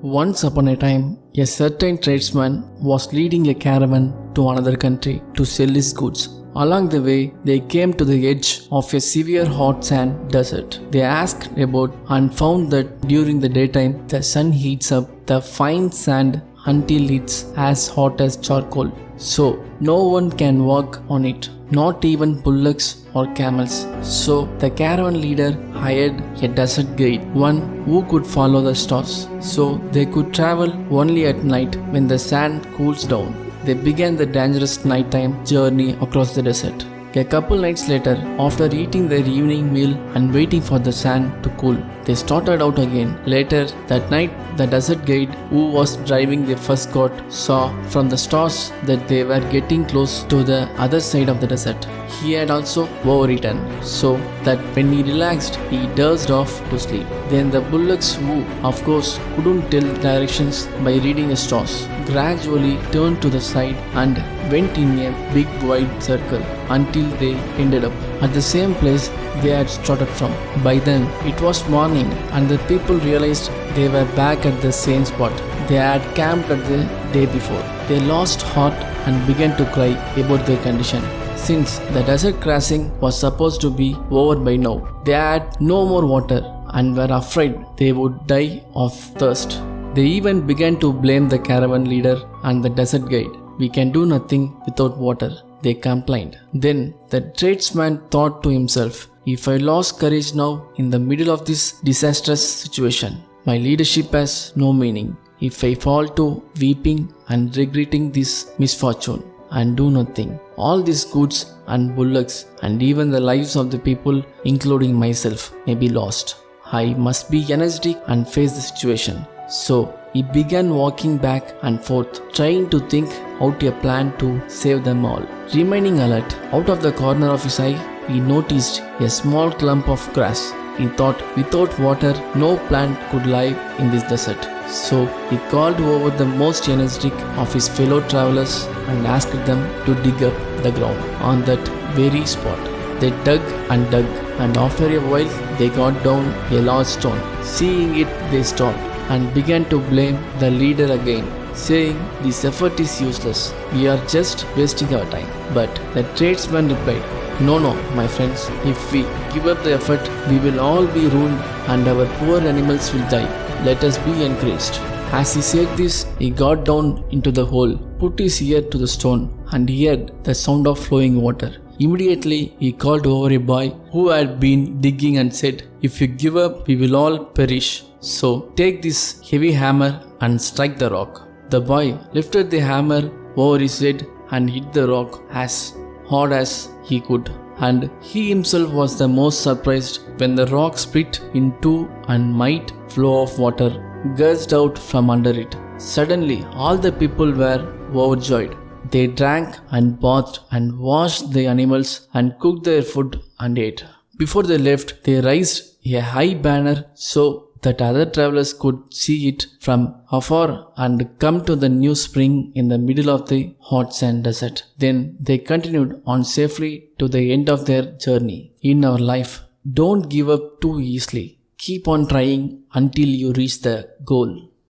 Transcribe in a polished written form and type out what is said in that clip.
Once upon a time, a certain tradesman was leading a caravan to another country to sell his goods. Along the way, they came to the edge of a severe hot sand desert. They asked about and found that during the daytime, the sun heats up the fine sand until it's as hot as charcoal. So, no one can walk on it, not even bullocks or camels. So, the caravan leader hired a desert guide, one who could follow the stars. So, they could travel only at night when the sand cools down. They began the dangerous nighttime journey across the desert. A couple nights later, after eating their evening meal and waiting for the sand to cool, they started out again. Later that night, the desert guide who was driving the first cart saw from the stars that they were getting close to the other side of the desert. He had also overeaten, so that when he relaxed, he dozed off to sleep. Then the bullocks, who of course couldn't tell directions by reading the stars, gradually turned to the side and went in a big wide circle until they ended up at the same place they had started from. By then it was morning and the people realized they were back at the same spot they had camped at the day before. They lost heart and began to cry about their condition. Since the desert crossing was supposed to be over by now, they had no more water and were afraid they would die of thirst. They even began to blame the caravan leader and the desert guide. "We can do nothing without water," they complained. Then the tradesman thought to himself, "If I lost courage now in the middle of this disastrous situation, my leadership has no meaning. If I fall to weeping and regretting this misfortune and do nothing, all these goods and bullocks and even the lives of the people, including myself, may be lost. I must be energetic and face the situation." So he began walking back and forth, trying to think out a plan to save them all. Remaining alert, out of the corner of his eye, he noticed a small clump of grass. He thought without water, no plant could live in this desert. So he called over the most energetic of his fellow travelers and asked them to dig up the ground on that very spot. They dug, and after a while they got down a large stone. Seeing it, they stopped and began to blame the leader again, saying, "This effort is useless. We are just wasting our time." But the tradesman replied, No, my friends. If we give up the effort, we will all be ruined and our poor animals will die. Let us be encouraged." As he said this, he got down into the hole, put his ear to the stone, and heard the sound of flowing water. Immediately, he called over a boy who had been digging and said, "If you give up, we will all perish. So take this heavy hammer and strike the rock." The boy lifted the hammer over his head and hit the rock as hard as he could. And he himself was the most surprised when the rock split in two and might flow of water gushed out from under it. Suddenly, all the people were overjoyed. They drank and bathed and washed the animals and cooked their food and ate. Before they left, they raised a high banner so that other travelers could see it from afar and come to the new spring in the middle of the hot sand desert. Then they continued on safely to the end of their journey. In our life, don't give up too easily. Keep on trying until you reach the goal.